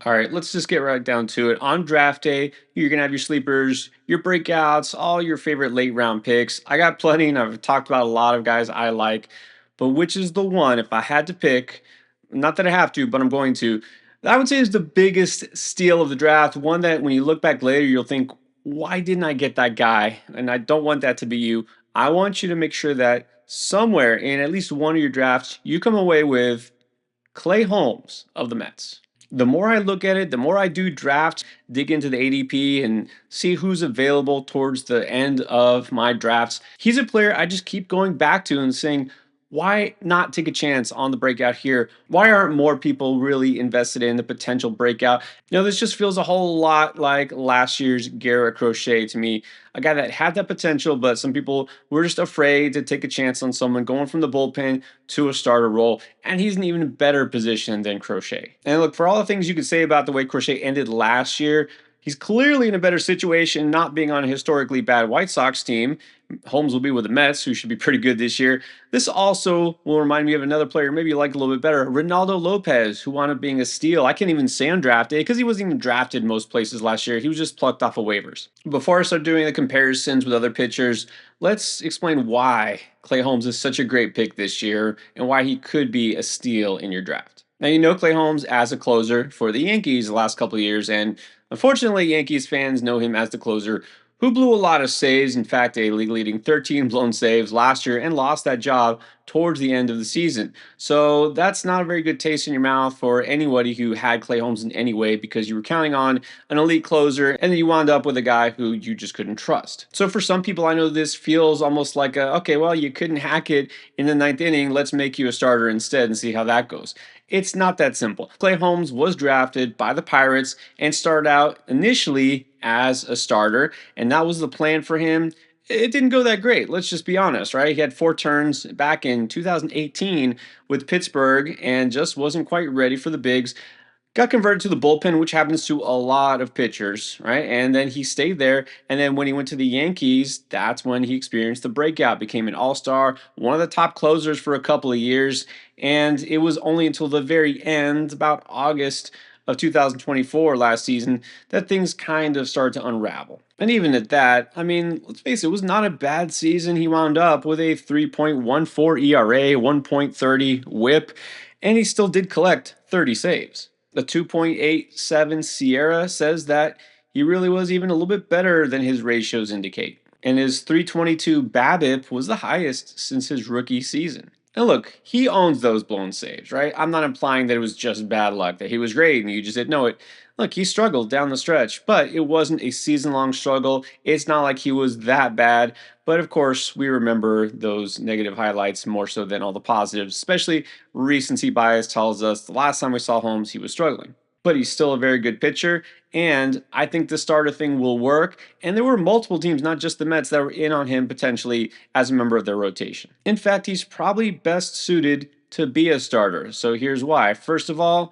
All right, let's just get right down to it. On draft day, you're going to have your sleepers, your breakouts, all your favorite late round picks. I got plenty, and I've talked about a lot of guys I like, but which is the one, if I had to pick, not that I have to, but I'm going to, that I would say is the biggest steal of the draft. One that when you look back later, you'll think, why didn't I get that guy? And I don't want that to be you. I want you to make sure that somewhere in at least one of your drafts, you come away with Clay Holmes of the Mets. The more I look at it, the more I do drafts, dig into the ADP and see who's available towards the end of my drafts. He's a player I just keep going back to and saying, why not take a chance on the breakout here? Why aren't more people really invested in the potential breakout? This just feels a whole lot like last year's Garrett Crochet to me. A guy that had that potential, but some people were just afraid to take a chance on someone going from the bullpen to a starter role. And he's in even better position than Crochet. And look, for all the things you could say about the way Crochet ended last year, he's clearly in a better situation not being on a historically bad White Sox team. Holmes will be with the Mets, who should be pretty good this year. This also will remind me of another player maybe you like a little bit better, Ronaldo Lopez, who wound up being a steal. I can't even say on draft day because he wasn't even drafted most places last year. He was just plucked off of waivers. Before I start doing the comparisons with other pitchers, let's explain why Clay Holmes is such a great pick this year and why he could be a steal in your draft. Now, you know Clay Holmes as a closer for the Yankees the last couple of years, and unfortunately, Yankees fans know him as the closer who blew a lot of saves. In fact, a league leading 13 blown saves last year and lost that job towards the end of the season. So that's not a very good taste in your mouth for anybody who had Clay Holmes in any way because you were counting on an elite closer and then you wound up with a guy who you just couldn't trust. So for some people, I know this feels almost like okay, well, you couldn't hack it in the ninth inning. Let's make you a starter instead and see how that goes. It's not that simple. Clay Holmes was drafted by the Pirates and started out initially as a starter, and that was the plan for him. It didn't go that great. Let's just be honest, right? He had 4 turns back in 2018 with Pittsburgh and just wasn't quite ready for the bigs. Got converted to the bullpen, which happens to a lot of pitchers, right? And then he stayed there. And then when he went to the Yankees, that's when he experienced the breakout, became an all-star, one of the top closers for a couple of years. And it was only until the very end, about August of 2024 last season, that things kind of started to unravel. And even at that, I mean, let's face it, it was not a bad season. He wound up with a 3.14 ERA, 1.30 whip, and he still did collect 30 saves. The 2.87 Sierra says that he really was even a little bit better than his ratios indicate. And his 322 BABIP was the highest since his rookie season. And look, he owns those blown saves, right? I'm not implying that it was just bad luck, that he was great and you just didn't know it. Look, he struggled down the stretch, but it wasn't a season long struggle. It's not like he was that bad. But of course, we remember those negative highlights more so than all the positives, especially recency bias tells us the last time we saw Holmes, he was struggling. But he's still a very good pitcher, and I think the starter thing will work. And there were multiple teams, not just the Mets, that were in on him potentially as a member of their rotation. In fact, he's probably best suited to be a starter. So here's why. First of all,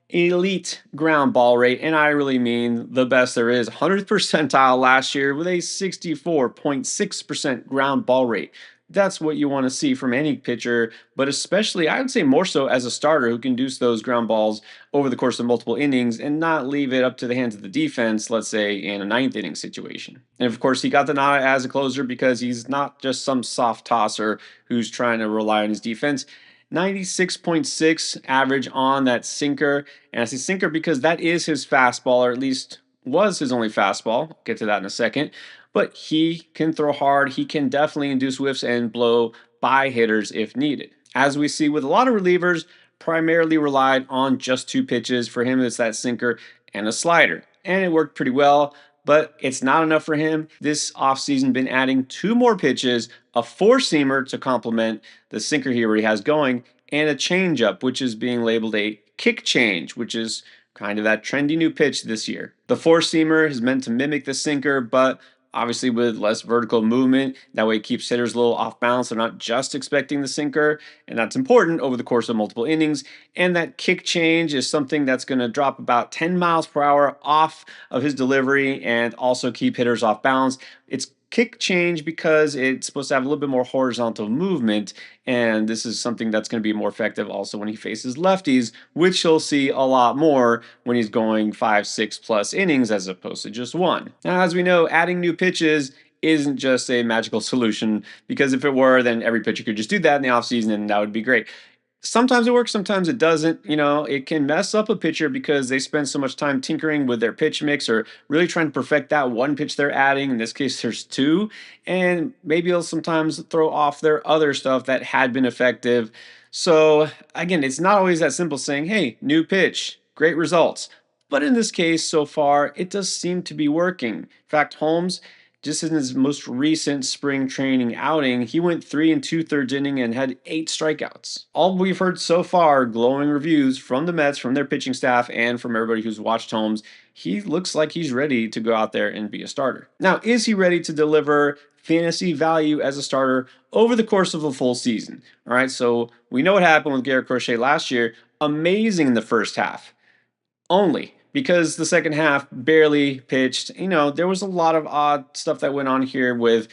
elite ground ball rate, and I really mean the best there is. 100th percentile last year with a 64.6% ground ball rate. That's what you want to see from any pitcher, but especially, I would say more so as a starter who can deuce those ground balls over the course of multiple innings and not leave it up to the hands of the defense, let's say in a ninth inning situation. And of course, he got the nod as a closer because he's not just some soft tosser who's trying to rely on his defense. 96.6 average on that sinker. And I say sinker because that is his fastball, or at least was his only fastball. I'll get to that in a second. But he can throw hard. He can definitely induce whiffs and blow by hitters if needed. As we see with a lot of relievers, primarily relied on just 2 pitches. For him, it's that sinker and a slider. And it worked pretty well, but it's not enough for him. This offseason, been adding 2 more pitches, a four-seamer to complement the sinker he already has going, and a changeup, which is being labeled a kick change, which is kind of that trendy new pitch this year. The four-seamer is meant to mimic the sinker, but obviously with less vertical movement. That way it keeps hitters a little off balance. They're not just expecting the sinker, and that's important over the course of multiple innings. And that kick change is something that's going to drop about 10 miles per hour off of his delivery and also keep hitters off balance. It's kick change because it's supposed to have a little bit more horizontal movement. And this is something that's going to be more effective also when he faces lefties, which you'll see a lot more when he's going 5, 6+ innings as opposed to just one. Now, as we know, adding new pitches isn't just a magical solution, because if it were, then every pitcher could just do that in the offseason and that would be great. Sometimes it works, sometimes it doesn't. It can mess up a pitcher because they spend so much time tinkering with their pitch mix or really trying to perfect that one pitch they're adding. In this case, there's two, and maybe it'll sometimes throw off their other stuff that had been effective. So, again, it's not always that simple saying, hey, new pitch, great results. But in this case, so far, it does seem to be working. In fact, Holmes, just in his most recent spring training outing, he went 3 2/3 inning and had 8 strikeouts. All we've heard so far, glowing reviews from the Mets, from their pitching staff, and from everybody who's watched Holmes. He looks like he's ready to go out there and be a starter. Now, is he ready to deliver fantasy value as a starter over the course of a full season? All right, so we know what happened with Garrett Crochet last year. Amazing in the first half only, because the second half barely pitched. There was a lot of odd stuff that went on here with,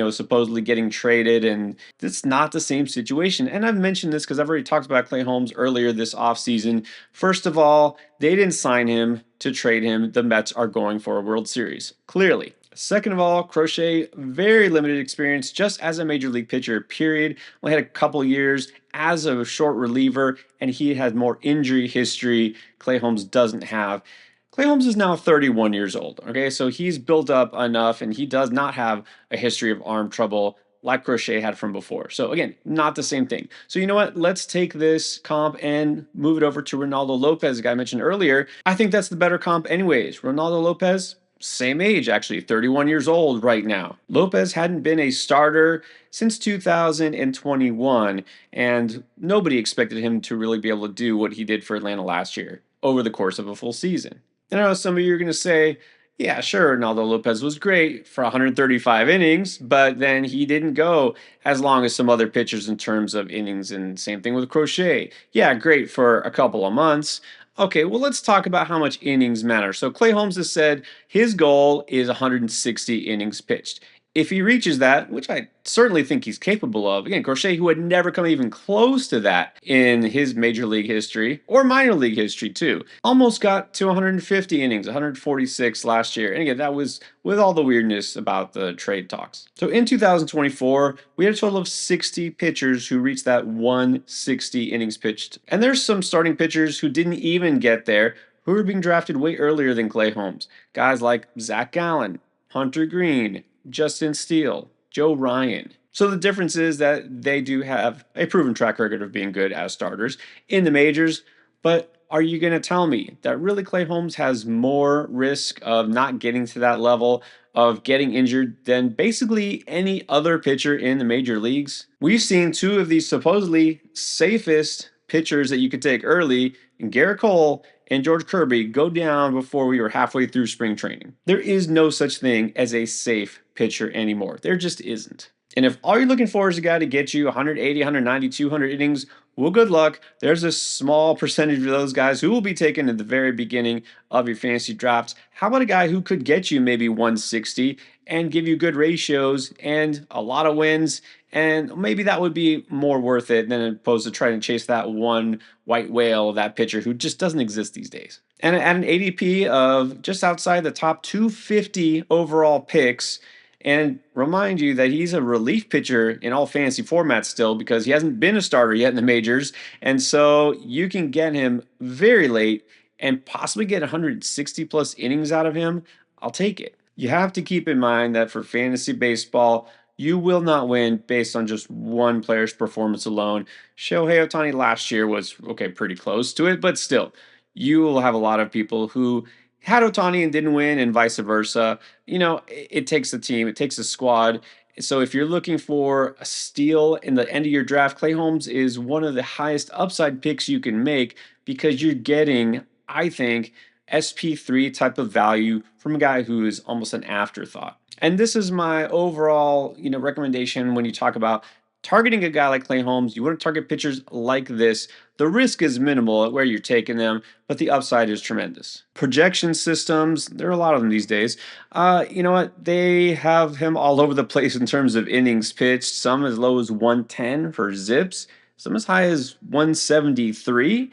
supposedly getting traded, and it's not the same situation. And I've mentioned this because I've already talked about Clay Holmes earlier this offseason. First of all, they didn't sign him to trade him. The Mets are going for a World Series, clearly. Second of all, Crochet, very limited experience just as a major league pitcher, period. Only had a couple years as a short reliever, and he had more injury history Clay Holmes doesn't have. Clay Holmes is now 31 years old, okay? So he's built up enough, and he does not have a history of arm trouble like Crochet had from before. So again, not the same thing. So you know what? Let's take this comp and move it over to Ronaldo Lopez, the guy I mentioned earlier. I think that's the better comp anyways. Ronaldo Lopez, same age, actually, 31 years old right now. Lopez hadn't been a starter since 2021, and nobody expected him to really be able to do what he did for Atlanta last year over the course of a full season. And I know some of you are going to say, yeah, sure, Ronaldo Lopez was great for 135 innings, but then he didn't go as long as some other pitchers in terms of innings, and same thing with Crochet. Yeah, great for a couple of months. Okay, well, let's talk about how much innings matter. So Clay Holmes has said his goal is 160 innings pitched. If he reaches that, which I certainly think he's capable of, again, Crochet, who had never come even close to that in his major league history or minor league history too, almost got to 150 innings, 146 last year. And again, that was with all the weirdness about the trade talks. So in 2024, we had a total of 60 pitchers who reached that 160 innings pitched. And there's some starting pitchers who didn't even get there, who were being drafted way earlier than Clay Holmes. Guys like Zach Gallen, Hunter Green, Justin Steele, Joe Ryan. So the difference is that they do have a proven track record of being good as starters in the majors. But are you going to tell me that really Clay Holmes has more risk of not getting to that level, of getting injured, than basically any other pitcher in the major leagues? We've seen two of these supposedly safest pitchers that you could take early, in Garrett Cole and George Kirby, go down before we were halfway through spring training. There is no such thing as a safe pitcher anymore. There just isn't. And if all you're looking for is a guy to get you 180, 190, 200 innings, well, good luck. There's a small percentage of those guys who will be taken at the very beginning of your fantasy drafts. How about a guy who could get you maybe 160 and give you good ratios and a lot of wins? And maybe that would be more worth it than opposed to trying to chase that one white whale, that pitcher who just doesn't exist these days. And at an ADP of just outside the top 250 overall picks, and remind you that he's a relief pitcher in all fantasy formats still, because he hasn't been a starter yet in the majors. And so you can get him very late and possibly get 160 plus innings out of him. I'll take it. You have to keep in mind that for fantasy baseball, you will not win based on just one player's performance alone. Shohei Ohtani last year was, okay, pretty close to it, but still, you will have a lot of people who had Ohtani and didn't win, and vice versa. It takes a team, it takes a squad. So if you're looking for a steal in the end of your draft, Clay Holmes is one of the highest upside picks you can make, because you're getting, I think, SP3 type of value from a guy who is almost an afterthought. And this is my overall, recommendation when you talk about Targeting a guy like Clay Holmes, you want to target pitchers like this. The risk is minimal at where you're taking them, but the upside is tremendous. Projection systems, there are a lot of them these days. You know what? They have him all over the place in terms of innings pitched, some as low as 110 for zips, some as high as 173.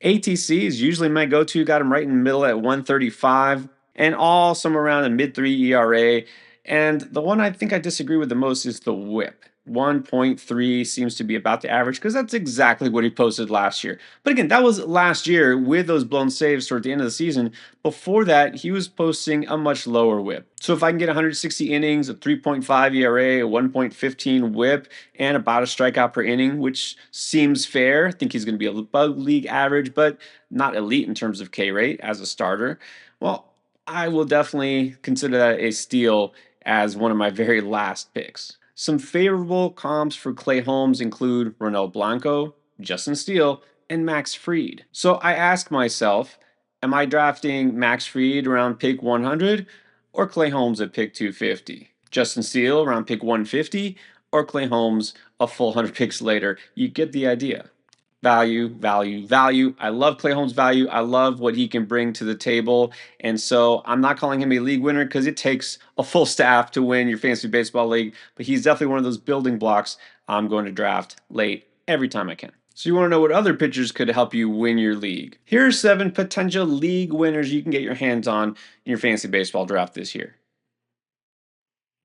ATC is usually my go to, got him right in the middle at 135, and all somewhere around a mid 3 ERA. And the one I think I disagree with the most is the whip. 1.3 seems to be about the average because that's exactly what he posted last year. But again, that was last year with those blown saves toward the end of the season. Before that, he was posting a much lower whip. So if I can get 160 innings, a 3.5 ERA, a 1.15 whip, and about a strikeout per inning, which seems fair, I think he's going to be above league average, but not elite in terms of K rate as a starter. Well, I will definitely consider that a steal as one of my very last picks. Some favorable comps for Clay Holmes include Ronel Blanco, Justin Steele, and Max Fried. So I ask myself, am I drafting Max Fried around pick 100 or Clay Holmes at pick 250? Justin Steele around pick 150 or Clay Holmes a full 100 picks later? You get the idea. Value, value, value. I love Clay Holmes' value. I love what he can bring to the table. And so I'm not calling him a league winner because it takes a full staff to win your fantasy baseball league, but he's definitely one of those building blocks I'm going to draft late every time I can. So you want to know what other pitchers could help you win your league? Here are 7 potential league winners you can get your hands on in your fantasy baseball draft this year.